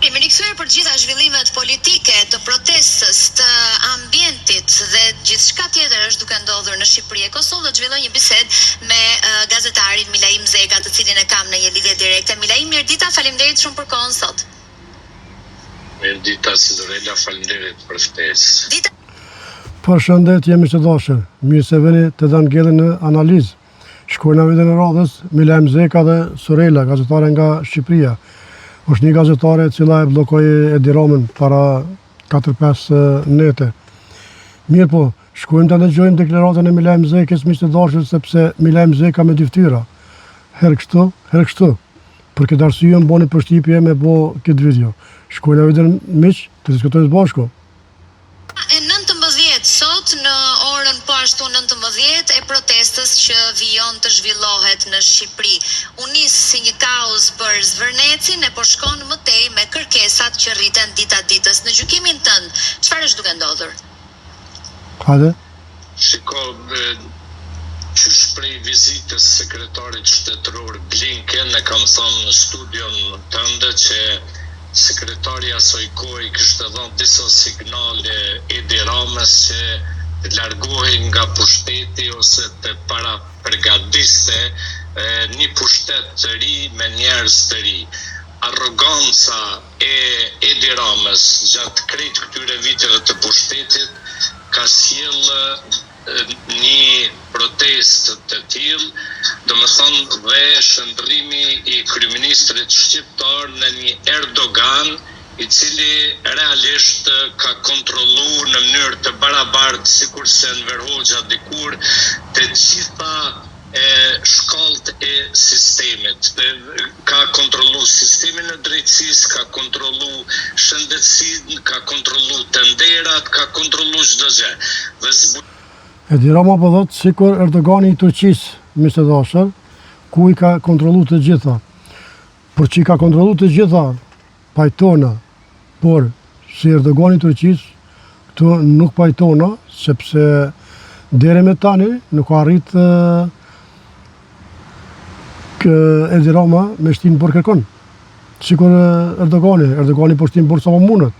Kemi rikthyer për gjitha zhvillimet politike, të protestës, të ambientit dhe gjithçka tjetër është duke ndodhur në Shqipëri e Kosovë. Do të zhvilloj një bisedë me gazetarin Milaim Zeka, të cilin e kam në një lidhje direkte. Milaim, mirëdita, faleminderit shumë për kohën sot. Mirëdita, Sidorela, faleminderit për ftesë. Përshëndetje, jemi të dashur. Mirë se vini të dangellin në analizë. Shkojnë në vitën e radhës, Milaim Zeka dhe Sorela, gazetare nga Shqipëria. Është një gazetare e cila e bllokoi Edi Ramën para 4-5 nete. Mirë po, shkojmë të dëgjojmë deklaratën e Milaim Zekës, miq të dashur, sepse Milaim Zeka me dy fytyra. Herë kështu. Për këtë arsye më bëni përshtypje me bë këtë video. Shkojnë në vitën miq, të diskutojmë së bashku. E 19 sot në orën po ashtu 19 e protestës që vijon të zhvillohet në Shqipëri. U nis si një kaos për Zvërnecin e po shkon më tej me kërkesat që rriten dita ditës. Në gjykimin tënd, çfarë është duke ndodhur? Hajde. Shiko, qysh prej vizitës sekretarit shtetëror Blinken e kam thënë në studion tënde që sekretari asoj kohë kishte dhënë disa signale Edi Ramës që të largohej nga pushteti ose të para përgatiste një pushtet të ri me njerëz të ri. Arroganca e Edi Ramës gjatë krejt këtyre viteve të pushtetit ka sjellë një protest të tillë, domethënë dhe shndrrimi i kryeministrit shqiptar në një Erdogan i cili realisht ka kontrolluar në mënyrë të barabartë, sikurse Enver Hoxha dikur, të gjitha shkallët e sistemit. Ka kontrollu sistemin e drejtësisë, ka kontrollu shëndetësinë, ka kontrollu tenderat, ka kontrollu çdo gjë. Edi Rama po thotë sikur Erdogani i Turqisë, miq të dashur, ku i ka kontrollu të gjitha. Por që i ka kontrollu të gjitha pajtona, por si Erdogani i Turqisë, këtu nuk pajtona, sepse deri me tani nuk arrit Edi Rama me shtinë për kërkon. Sikur Erdogani po shtinë për sa më mundet,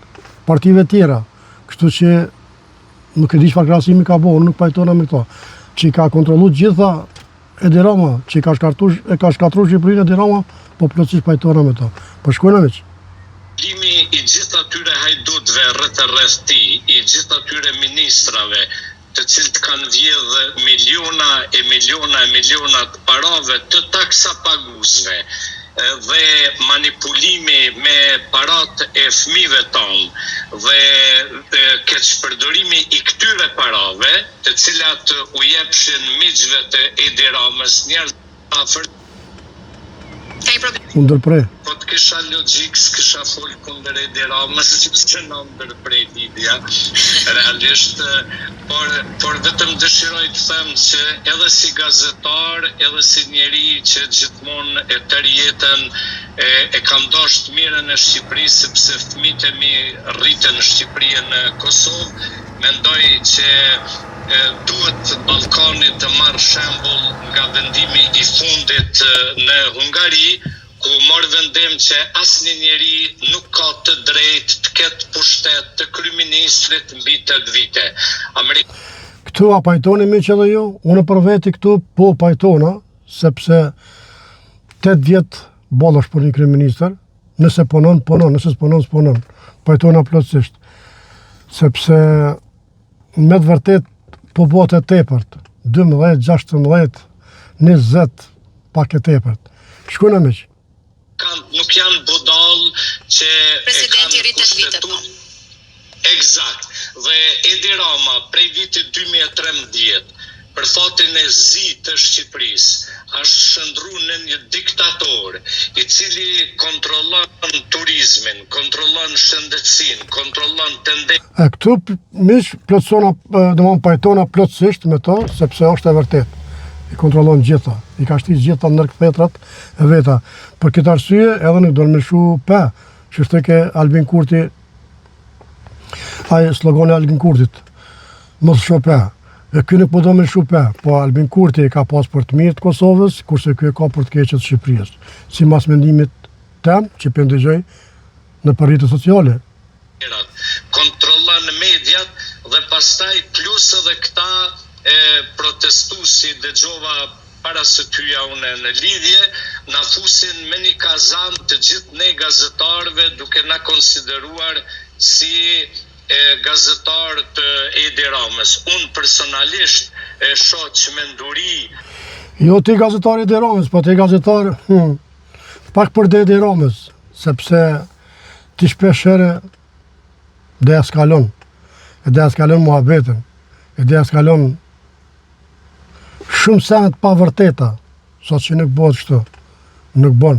partive tjera. Kështu që nuk e di çfarë krahasimi ka bërë, nuk pajtona me këto. Që i ka kontrollu gjitha Edi Rama, që i ka shkatruar Shqipërinë Edi Rama, po plotësisht pajtona me to. Po shkojnë miq. Limi i gjithë atyre hajdutëve rreth tij, i gjithë atyre ministrave, të cilët kanë vjedhë miliona të parave të taksapagusve dhe manipulimi me parat e fëmijëve tonë dhe keqpërdorimi i këtyre parave, të cilat u jepshin miqve të Edi Ramës, njerëz afër. Ndërprej. Po të kisha logjik, s'kisha fol kundër Edi Ramës, që në ndërprej lidhja, realisht, por vetëm dëshiroj të them që edhe si gazetar, edhe si njeri që gjithmonë e tërë jetën e kam dashur mirën e Shqipërisë, sepse fëmijët e mi rriten në Shqipëri e në Kosovë, mendoj që duhet Ballkani të marrë shembull nga vendimi i fundit në Hungari, ku mor vendim që asnjë njeri nuk ka të drejtë të ketë pushtet të kryeministrit mbi 8 vite. Këtu a pajtoni miq edhe ju? Unë për veti këtu po pajtona, sepse 8 vjet bollash për një kryeministër, nëse punon, nëse s'punon, s'punon. Pajtona plotësisht. Sepse me të vërtet po bëhet e tepërt. 12, 16, 20 pak e tepërt. Shkojnë miq. Nuk janë budall që presidenti rritet vite po. Eksakt. Dhe Edi Rama prej vitit 2013 për fatin e zi të Shqipërisë është shndruar në një diktator i cili kontrollon turizmin, kontrollon shëndetësinë, kontrollon tendencën. Këtu miq plotësona, domthon pajtona plotësisht me to, sepse është e vërtetë. I kontrollon gjitha, i ka shtis gjitha ndërkthjetrat e veta. Për këtë arsye edhe nuk do të më shu pa, që është ke Albin Kurti, ai slogani Albin Kurtit, mos shu pa. E ky nuk po do më shu pa, po Albin Kurti ka pas për të mirë të Kosovës, kurse ky ka për të keqet të Shqipërisë. Sipas mendimit tem, që po ndëgjoj, në për rrjetet sociale. Kontrollon mediat dhe pastaj plus edhe këta protestuesi dëgjova para së tyja une në lidhje, na thusin me një kazan të gjithë ne gazetarëve duke na konsideruar si gazetar të Edi Ramës. Unë personalisht shoh çmenduri. Jo ti gazetar Edi Ramës, po ti gazetar pak për Edi Ramës, sepse ti shpeshherë deeskalon muhabetin, deeskalon shumë senet pa vërteta, sot që nuk bëhet kështu, nuk bën.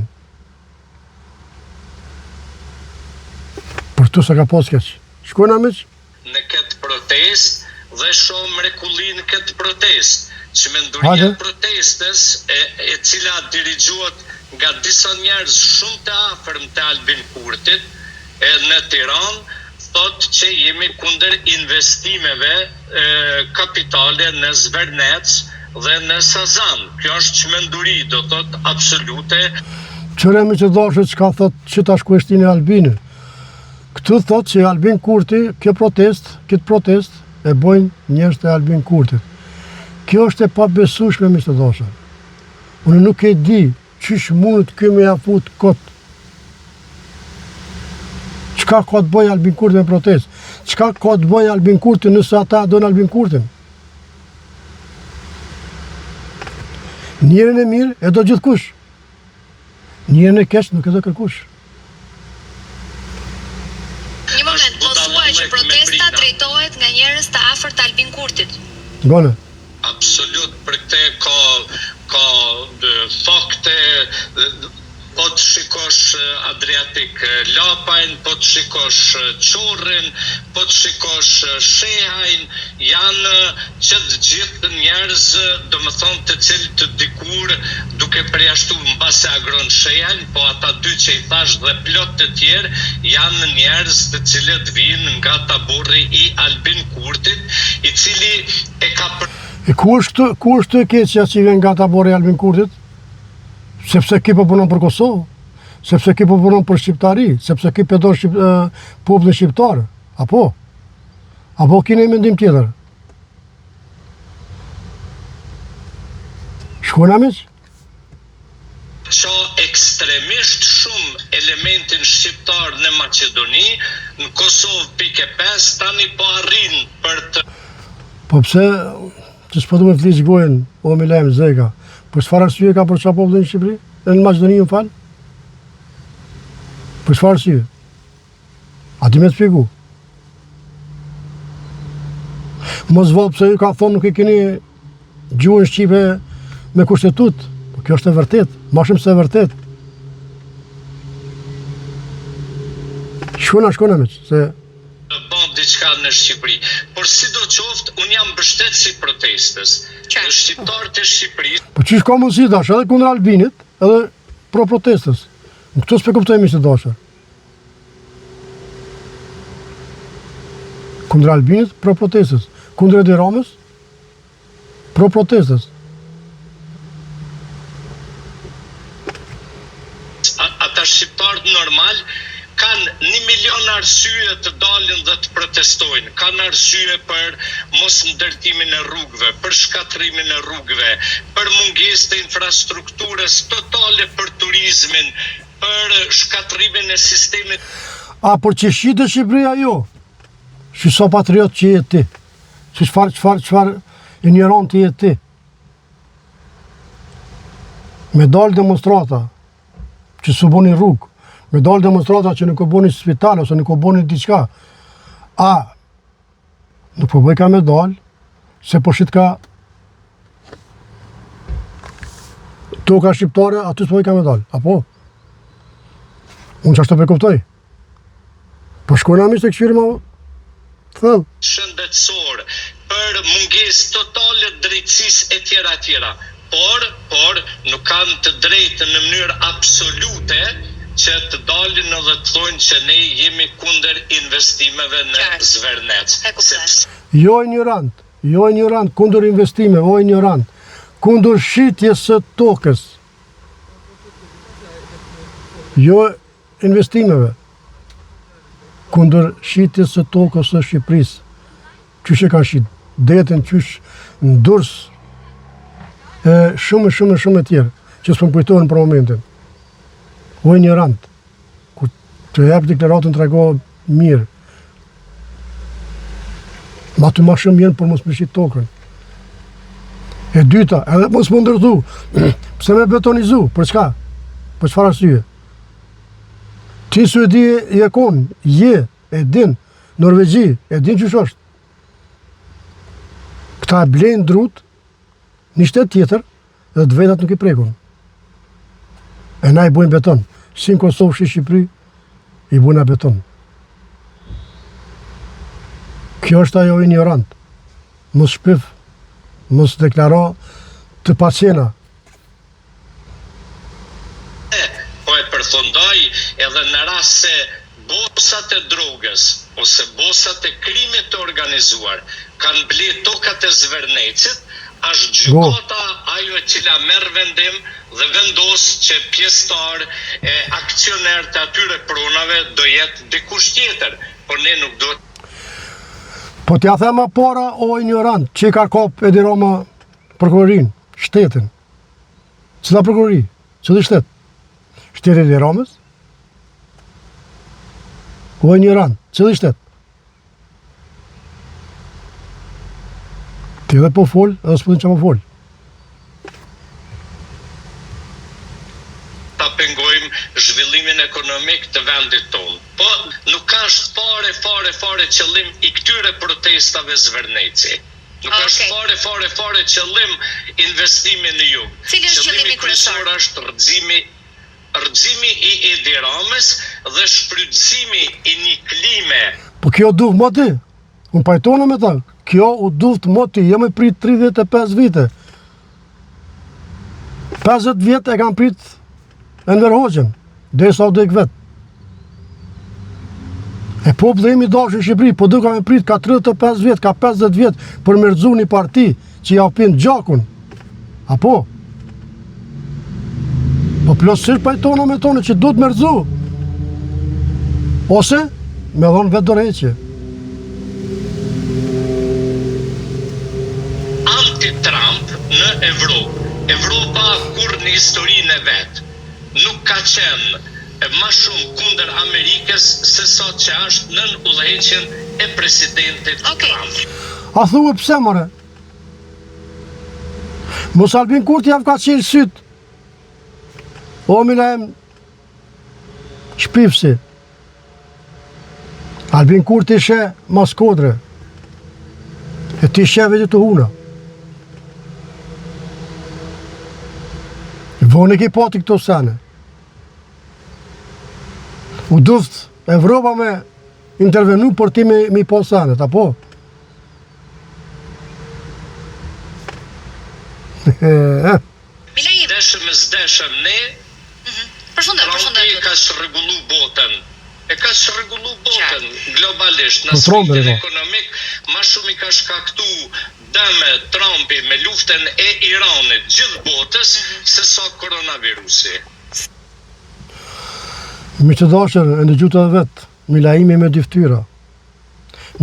Për tu se ka pas keq. Shkojna miq? Në këtë protest dhe shoh mrekullin këtë protest. Çmenduria e protestës e cila dirigjohet nga disa njerëz shumë të afërm të Albin Kurtit në Tiranë, thotë që jemi kundër investimeve kapitale në Zvernec dhe në Sazan. Kjo është çmenduri, do thotë absolute. Qëre mi që dashët që ka thotë që ta shkueshtini Albini. Këtu thotë që Albin Kurti, këtë protest e bojnë njerëz të Albin Kurtit. Kjo është e pabesueshme mi që dashët. Unë nuk e di çish mundet ky me ja fut kot. Çka ka të bëjë Albin Kurti me protest? Çka ka të bëjë Albin Kurti nëse ata don Albin Kurtin? Njërin e mirë e do gjithkush. Njërin e keq nuk e do kërkush. Një moment, po thuaj që protesta drejtohet nga njerëz të afërt të Albin Kurtit. Gone. Absolut, për këtë ka fakte. Po të shikosh Adriatik Lapajn, po të shikosh Qorrin, po të shikosh Shehajn, janë që të gjithë njerëz, do më thonë të cilë të dikur duke përjashtu në base agron Shehajn, po ata dy që i thash dhe plot të tjerë, janë njerëz të cilët vinë nga tabori i Albin Kurtit, i cili e ka E ku është të keqja që vjen nga tabori i Albin Kurtit? Sepse ki po punon për Kosovë, sepse ki po punon për shqiptari, sepse ki pedon popullin shqiptar, apo kini mendim tjetër? Shkojna miq? Qa ekstremisht shumë elementin shqiptar në Maqedoni, në Kosovë .5, tani po arrin për të... Po pse, që s'po du me flisë gojën, o Milem Zeka, për çfarë arsye ka për çfarë popullin në Shqipëri? E në Maqedoni më fal? Për çfarë arsye? A di me të shpjegu? Mos vallë pse ju ka thonë nuk e keni gjuhën shqipe me kushtetut, po kjo është e vërtet, ma shumë se e vërtet. Shkona me që, se... diçka në Shqipëri. Por sidoqoftë, unë jam mbështetësi protestës. Shqiptarët e Shqipërisë. Po çish ka mundësi dash, edhe kundër Albinit, edhe pro protestës. Në këto s'pe kuptojmë se dashur. Kundër Albinit, pro protestës. Kundër Edi Ramës, pro protestës. Ata shqiptarët normal kanë 1 milion arsye të dalin dhe të protestojnë. Kanë arsye për mos ndërtimin e rrugëve, për shkatrimin e rrugëve, për mungesë të infrastrukturës totale për turizmin, për shkatrimin e sistemit. A për që shqitë Shqipëria jo? Që so patriot që je ti? Që çfarë ignorant të je ti? Me dalë demonstrata, që su boni rrugë, me dalë demonstrata që nuk o boni spital, ose nuk o boni diçka. A, nuk po bëj ka me dalë, se po shit ka toka shqiptare, aty s'po bëj ka me dalë, apo? Unë që ashtë të përkuptoj. Po shkojna mi se këshirë ma thëllë. Shëndetësor, për mungesë totale drejtësisë e tjera. Por, nuk kanë të drejtë në mënyrë absolute që të dalin edhe të thonë që ne jemi kundër investimeve në Zvernec. Jo ignorant, kundër investimeve, o ignorant, kundër shitjes së tokës. Jo investimeve. kundër shitjes së tokës së Shqipërisë. Qysh e kanë shit detin, qysh në Durrës, shumë e tjerë, që s'pëm kujtohen për momentin. O ignorant, kur të jep deklaratën tregohet mirë. Ma të ma shumë jenë për mos me shit tokën. E dyta, edhe mos më ndërthu, pse me betonizu, për çka? Për çfarë arsye? Ti Suedi e kon, e din, Norvegji, e din qysh është. Këta e blejnë drut, një shtet tjetër, dhe të vetat nuk i prekun. E na i bujnë beton. Si në Kosovë, shi Shqipëri, i bujnë beton. Kjo është ajo ignorant. Mos shpif, mos deklaro të pacjena. Po e përfundoj edhe në rast se bosat e drogës ose bosat e krimit të organizuar kanë ble tokat e Zvernecit, është gjykata ajo e cila merr vendim dhe vendos që pjesëtar e aksioner të atyre pronave do jetë dikush tjetër, por ne nuk do. Po t'ja thema para o ignorant, që i ka kop Edi Rama prokurorin, shtetin. Cila prokurori? Cili shtet? Shteti Edi Ramës? O ignorant, cili shtet? Ti edhe po fol, edhe s'po din që po fol. Ta pengojmë zhvillimin ekonomik të vendit tonë. Po nuk është fare qëllim i këtyre protestave Zverneci. Nuk është fare qëllim investimi në jug. Cili është qëllimi kryesor? Është rrëzimi i Edi Ramës dhe shfrytëzimi i një klime. Po kjo duft më ti, unë pajtona me ta, kjo u duft më ti, jam e prit 35 vite. 50 vjet e kam prit Enver Hoxhën, dhe sa u dek vet. E populli im i dashur në Shqipëri, po duka me prit ka 35 vjet, ka 50 vjet për me rrëzu një parti që ja pin gjakun. Apo? Po plotësisht pajtona me tonë që duhet me rrëzu. Ose me dhonë vetë dorëheqje. Anti-Trump në Evropë. Evropa kur në historinë e vetë nuk ka qenë ma shumë kundër Amerikës se sot që është nën udhëheqjen e presidentit Trump. A thuë pse more? Mos Albin Kurti javë ka qelë sytë. O minajem shpifsi. Albin Kurti she mas kodre. E ti she vetë të huna. Vone ki pati këto sene. U duft Evropa me intervenu për ti me po senet, apo? Deshëm e zdeshëm ne, Trumpi ka shregullu botën. E ka shregullu botën globalisht në sfidën ekonomik, ma shumë i ka shkaktu dëme Trumpi me luftën e Iranit gjithë botës se sa koronavirusi. Mi që dashër, e në gjutë dhe vetë, Milaimi me dy ftyra.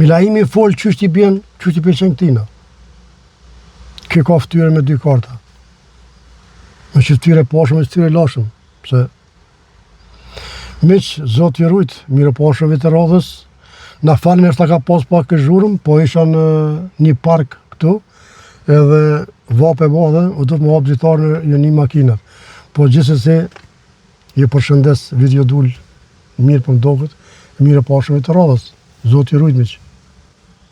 Milaimi folë qështë i bjen, qështë i pëlqen këtina. Kjo ka ftyrë me dy karta. Me që ftyre pashëm e ftyre lashëm. Pse miq, Zotë ju rujt, mirë pashëm vite radhës, na falën është ta ka pas pak këzhurëm, po isha në një park këtu, edhe vape madhe, u do të më hapë dritarë në një makinat. Po gjithsesi, ju përshëndes video dul mirë për mdokët, mirë pashëm vite radhës. Zotë ju rujt, miq.